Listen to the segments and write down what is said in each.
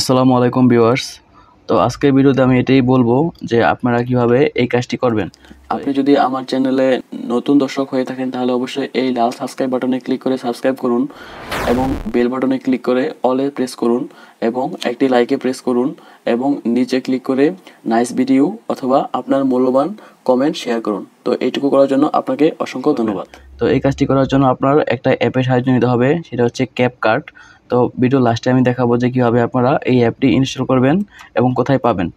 আসসালামু আলাইকুম ভিউয়ার্স। তো আজকের ভিডিওতে আমি এটাই বলবো যে আপনারা কিভাবে এই কাজটি করবেন। আপনি যদি আমার চ্যানেলে নতুন দর্শক হয়ে থাকেন তাহলে অবশ্যই এই লাল সাবস্ক্রাইব বাটনে ক্লিক করে সাবস্ক্রাইব করুন এবং বেল বাটনে ক্লিক করে অলে প্রেস করুন এবং একটি লাইকে প্রেস করুন এবং নিচে ক্লিক করে নাইস ভিডিও অথবা আপনার মূল্যবান কমেন্ট শেয়ার করুন। তো এইটুকু করার জন্য আপনাকে অসংখ্য ধন্যবাদ। তো এই কাজটি করার জন্য আপনার একটা অ্যাপের সাহায্য নিতে হবে, সেটা হচ্ছে ক্যাপকাট। তো ভিডিও লাস্টে আমি দেখাবো যে কীভাবে আপনারা এই অ্যাপটি ইনস্টল করবেন এবং কোথায় পাবেন।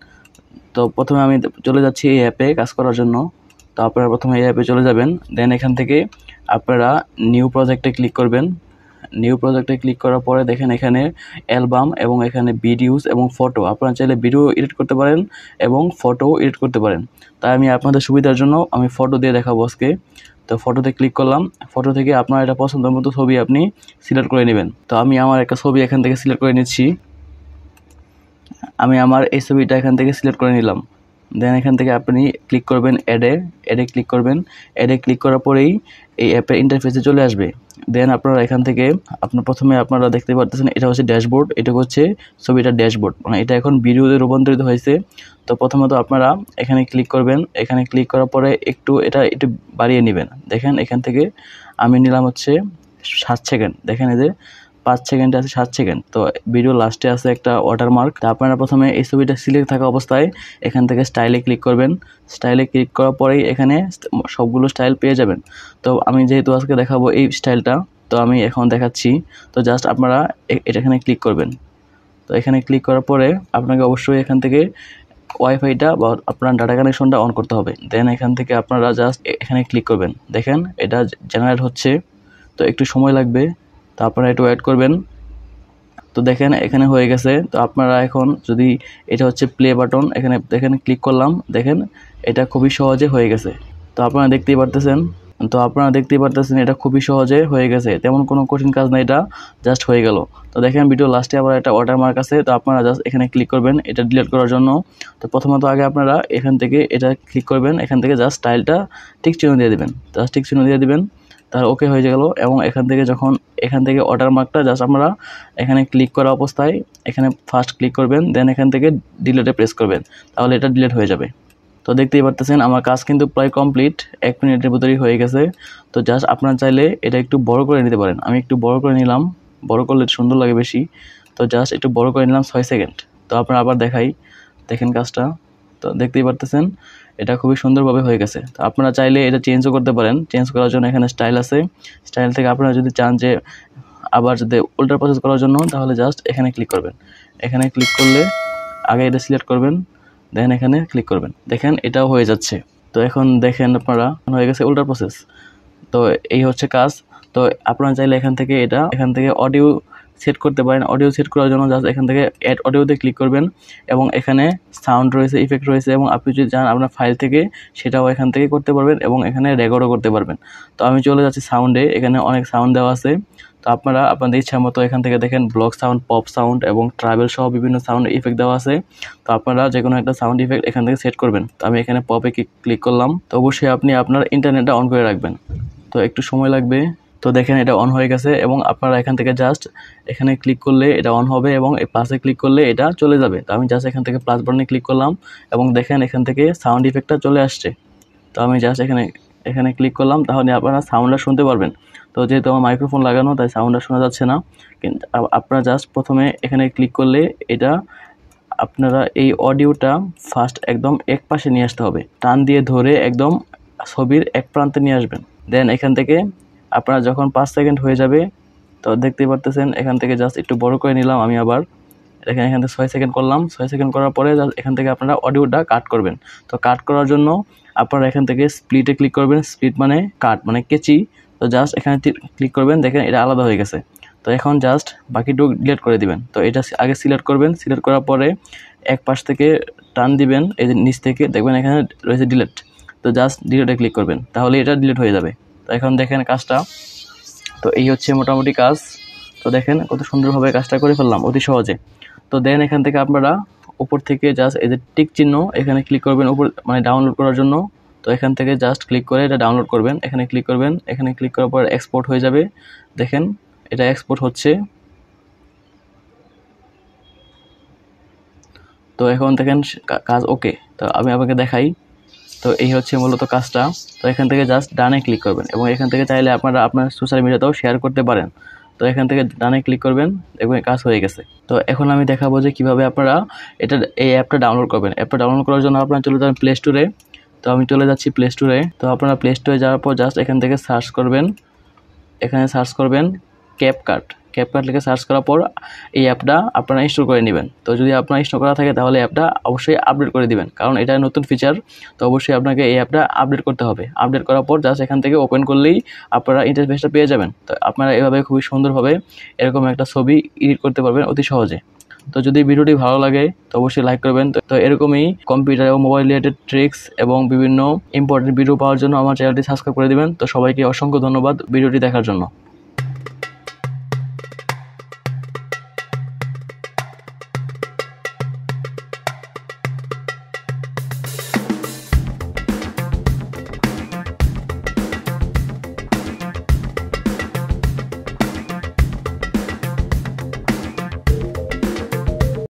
তো প্রথমে আমি চলে যাচ্ছি এই অ্যাপে কাজ করার জন্য। তো আপনারা প্রথমে এই অ্যাপে চলে যাবেন, দেন এখান থেকে আপনারা নিউ প্রজেক্টে ক্লিক করবেন। নিউ প্রজেক্টে ক্লিক করার পরে দেখেন এখানে অ্যালবাম এবং এখানে ভিডিওস এবং ফটো। আপনারা চাইলে ভিডিও এডিট করতে পারেন এবং ফটোও এডিট করতে পারেন। তাই আমি আপনাদের সুবিধার জন্য আমি ফটো দিয়ে দেখাবো আজকে। তো ফটোতে ক্লিক করলাম। ফটো থেকে আপনার এটা পছন্দের মতো ছবি আপনি সিলেক্ট করে নেবেন। তো আমি আমার একটা ছবি এখান থেকে সিলেক্ট করে নিচ্ছি। আমি আমার এই ছবিটা এখান থেকে সিলেক্ট করে নিলাম। দেন এখান থেকে আপনি ক্লিক করবেন অ্যাডে ক্লিক করবেন। অ্যাডে ক্লিক করার পরেই এই অ্যাপের ইন্টারফেসে চলে আসবে। দেন আপনারা এখান থেকে প্রথমে আপনারা দেখতে পাচ্ছেন এটা হচ্ছে ড্যাশবোর্ড, এটা হচ্ছে ছবিটার ড্যাশবোর্ড, মানে এটা এখন ভিডিওতে রূপান্তরিত হয়েছে। তো প্রথমত আপনারা এখানে ক্লিক করবেন। এখানে ক্লিক করার পরে একটু বাড়িয়ে নেবেন। দেখেন এখান থেকে আমি নিলাম হচ্ছে 7 সেকেন্ড। দেখেন এই যে 5 সেকেন্ডে আছে 7 সেকেন্ড। তো ভিডিও লাস্টে আছে একটা ওয়াটারমার্ক। তো আপনারা প্রথমে এই ছবিটা সিলেক্ট থাকা অবস্থায় এখান থেকে স্টাইলে ক্লিক করবেন। স্টাইলে ক্লিক করার পরেই এখানে সবগুলো স্টাইল পেয়ে যাবেন। তো আমি যেহেতু আজকে দেখাবো এই স্টাইলটা, তো আমি এখন দেখাচ্ছি। তো জাস্ট আপনারা এটা এখানে ক্লিক করবেন। তো এখানে ক্লিক করার পরে আপনাকে অবশ্যই এখান থেকে ওয়াইফাইটা বা আপনার ডাটা কানেকশনটা অন করতে হবে। দেন এখান থেকে আপনারা জাস্ট এখানে ক্লিক করবেন। দেখেন এটা জেনারেট হচ্ছে, তো একটু সময় লাগবে, তো আপনারা একটু ওয়েট করবেন। তো দেখেন এখানে হয়ে গেছে। তো আপনারা এখন যদি এটা হচ্ছে প্লে বাটন, এখানে দেখেন ক্লিক করলাম, দেখেন এটা খুবই সহজে হয়ে গেছে। তো আপনারা দেখতেই পারতেছেন এটা খুবই সহজে হয়ে গেছে, তেমন কোনো কঠিন কাজ না, এটা জাস্ট হয়ে গেল। তো দেখেন ভিডিও লাস্টে আবার একটা ওয়াটারমার্ক আছে। তো আপনারা জাস্ট এখানে ক্লিক করবেন এটা ডিলিট করার জন্য। তো প্রথমত আগে আপনারা এখান থেকে এটা ক্লিক করবেন, এখান থেকে জাস্ট স্টাইলটা টিক চিহ্ন দিয়ে দিবেন। জাস্ট টিক চিহ্ন দিয়ে দিবেন, তাহলে ওকে হয়ে গেল। এবং এখান থেকে ওয়াটারমার্কটা জাস্ট আমরা এখানে ক্লিক করা অবস্থায় এখানে ফার্স্ট ক্লিক করবেন, দেন এখান থেকে ডিলিটে প্রেস করবেন, তাহলে এটা ডিলিট হয়ে যাবে। তো দেখতেই পারতেছেন আমার কাজ কিন্তু প্রায় কমপ্লিট, 1 মিনিটের ভিতরেই হয়ে গেছে। তো জাস্ট আপনারা চাইলে এটা একটু বড় করে নিতে পারেন। আমি একটু বড় করে নিলাম, বড় করলে সুন্দর লাগে বেশি। তো জাস্ট একটু বড় করে নিলাম 6 সেকেন্ড। তো আপনারা আবার দেখাই, দেখেন কাজটা। তো দেখতেই পারতেছেন এটা খুবই সুন্দরভাবে হয়ে গেছে। তো আপনারা চাইলে এটা চেঞ্জও করতে পারেন। চেঞ্জ করার জন্য এখানে স্টাইল আছে। স্টাইল থেকে আপনারা যদি চান যে আবার যদি উল্টা প্রসেস করার জন্য, তাহলে জাস্ট এখানে ক্লিক করবেন। এখানে ক্লিক করলে আগে এটা সিলেক্ট করবেন, দেন এখানে ক্লিক করবেন। দেখেন এটাও হয়ে যাচ্ছে। তো এখন দেখেন আপনারা হয়ে গেছে উল্টা প্রসেস। তো এই হচ্ছে কাজ। তো আপনারা চাইলে এখান থেকে অডিও সেট করতে পারেন। অডিও সেট করার জন্য জাস্ট এখান থেকে অ্যাড অডিওতে ক্লিক করবেন এবং এখানে সাউন্ড রয়েছে, ইফেক্ট রয়েছে, এবং আপনি যদি চান আপনার ফাইল থেকে সেটাও এখান থেকে করতে পারবেন এবং এখানে রেকর্ডও করতে পারবেন। তো আমি চলে যাচ্ছি সাউন্ডে, এখানে অনেক সাউন্ড দেওয়া আছে। তো আপনারা আপনাদের ইচ্ছা মতো এখান থেকে দেখেন ব্লক সাউন্ড, পপ সাউন্ড এবং ট্রাভেল সহ বিভিন্ন সাউন্ড ইফেক্ট দেওয়া আছে। তো আপনারা যে কোনো একটা সাউন্ড ইফেক্ট এখান থেকে সেট করবেন। তো আমি এখানে পপে ক্লিক করলাম। তো অবশ্যই আপনি আপনার ইন্টারনেটটা অন করে রাখবেন, তো একটু সময় লাগবে। তো দেখেন এটা অন হয়ে গেছে এবং আপনারা এখান থেকে জাস্ট এখানে ক্লিক করলে এটা অন হবে এবং এই প্লাসে ক্লিক করলে এটা চলে যাবে। তো আমি জাস্ট এখান থেকে প্লাস বাটনে ক্লিক করলাম এবং দেখেন এখান থেকে সাউন্ড ইফেক্টটা চলে আসছে। তো আমি জাস্ট এখানে ক্লিক করলাম, তাহলে আপনারা সাউন্ডটা শুনতে পারবেন। তো যেহেতু আমার মাইক্রোফোন লাগানো, তাই সাউন্ডটা শোনা যাচ্ছে না। কিন্তু আপনারা জাস্ট প্রথমে এখানে ক্লিক করলে এটা আপনারা এই অডিওটা ফার্স্ট একদম এক পাশে নিয়ে আসতে হবে, টান দিয়ে ধরে একদম ছবির এক প্রান্তে নিয়ে আসবেন। দেন এখান থেকে আপনারা যখন 5 সেকেন্ড হয়ে যাবে, তো দেখতেই পারতেছেন এখান থেকে জাস্ট একটু বড় করে নিলাম আমি আবার। এখান থেকে 6 সেকেন্ড করলাম। 6 সেকেন্ড করার পরে এখান থেকে আপনারা অডিওটা কাট করবেন। তো কাট করার জন্য আপনারা এখান থেকে স্প্লিটে ক্লিক করবেন। স্প্লিট মানে কাট, মানে কেচি। তো জাস্ট এখানে ক্লিক করবেন, দেখেন এটা আলাদা হয়ে গেছে। তো এখন জাস্ট বাকিটুকু ডিলিট করে দিবেন। তো এটা আগে সিলেক্ট করবেন। সিলেক্ট করার পরে এক পাশ থেকে টান দিবেন, এই যে নিচ থেকে দেখবেন এখানে রয়েছে ডিলিট। তো জাস্ট ডিলিটে ক্লিক করবেন, তাহলে এটা ডিলিট হয়ে যাবে। তো এখন দেখেন কাজটা। তো এই হচ্ছে মোটামুটি কাজ। তো দেখেন কত সুন্দরভাবে কাজটা করে ফেললাম অতি সহজে। তো দেন এখান থেকে আপনারা উপর থেকে জাস্ট এই যে টিক চিহ্ন এখানে ক্লিক করবেন উপর, মানে ডাউনলোড করার জন্য। তো এখান থেকে জাস্ট ক্লিক করে এটা ডাউনলোড করবেন। এখানে ক্লিক করবেন, এখানে ক্লিক করার পর এক্সপোর্ট হয়ে যাবে। দেখেন এটা এক্সপোর্ট হচ্ছে। তো এখন দেখেন কাজ ওকে। তো আমি আপনাকে দেখাই। তো এই হচ্ছে মূলত কাজটা। তো এখান থেকে জাস্ট ডানে ক্লিক করবেন এবং এখান থেকে চাইলে আপনারা আপনার সোশ্যাল মিডিয়াতেও শেয়ার করতে পারেন। তো এখান থেকে ডানে ক্লিক করবেন এবং কাজ হয়ে গেছে। তো এখন আমি দেখাবো যে কীভাবে আপনারা এই অ্যাপটা ডাউনলোড করবেন। অ্যাপটা ডাউনলোড করার জন্য আপনারা চলে যাবেন প্লে স্টোরে। তো আমি চলে যাচ্ছি প্লে স্টোরে। তো আপনারা প্লে স্টোরে যাওয়ার পর জাস্ট এখান থেকে সার্চ করবেন, এখানে সার্চ করবেন ক্যাপকাট লিখে সার্চ করার পর এই অ্যাপটা আপনারা ইনস্টল করে নেবেন। তো যদি আপনার ইনস্টল করা থাকে তাহলে অ্যাপটা অবশ্যই আপডেট করে দিবেন, কারণ এটা নতুন ফিচার। তো অবশ্যই আপনাকে এই অ্যাপটা আপডেট করতে হবে। আপডেট করার পর জাস্ট এখান থেকে ওপেন করলেই আপনারা ইন্টারফেসটা পেয়ে যাবেন। তো আপনারা এভাবে খুবই সুন্দরভাবে এরকম একটা ছবি এডিট করতে পারবেন অতি সহজে। তো যদি ভিডিওটি ভালো লাগে তো অবশ্যই লাইক করবেন। তো এরকমই কম্পিউটার এবং মোবাইল রিলেটেড ট্রিক্স এবং বিভিন্ন ইম্পর্টেন্ট ভিডিও পাওয়ার জন্য আমার চ্যানেলটি সাবস্ক্রাইব করে দিবেন। তো সবাইকে অসংখ্য ধন্যবাদ ভিডিওটি দেখার জন্য।